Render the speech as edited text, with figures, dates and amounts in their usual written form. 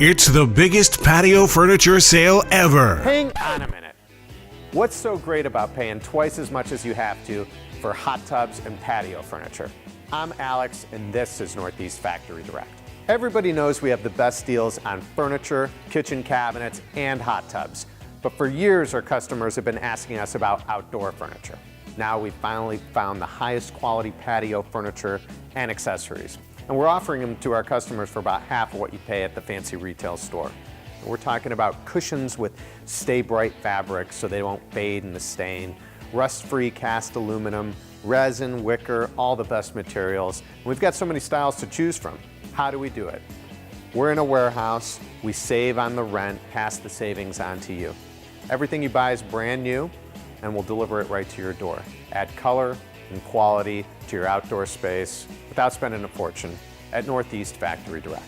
It's the biggest patio furniture sale ever. Hang on a minute. What's so great about paying twice as much as you have to for hot tubs and patio furniture? I'm Alex, and this is Northeast Factory Direct. Everybody knows we have the best deals on furniture, kitchen cabinets, and hot tubs. But for years, our customers have been asking us about outdoor furniture. Now we finally found the highest quality patio furniture and accessories. And we're offering them to our customers for about half of what you pay at the fancy retail store. And we're talking about cushions with Stay Bright fabric so they won't fade in the stain, rust-free cast aluminum, resin, wicker, all the best materials. And we've got so many styles to choose from. How do we do it? We're in a warehouse. We save on the rent, pass the savings on to you. Everything you buy is brand new, and we'll deliver it right to your door. Add color and quality to your outdoor space without spending a fortune at Northeast Factory Direct.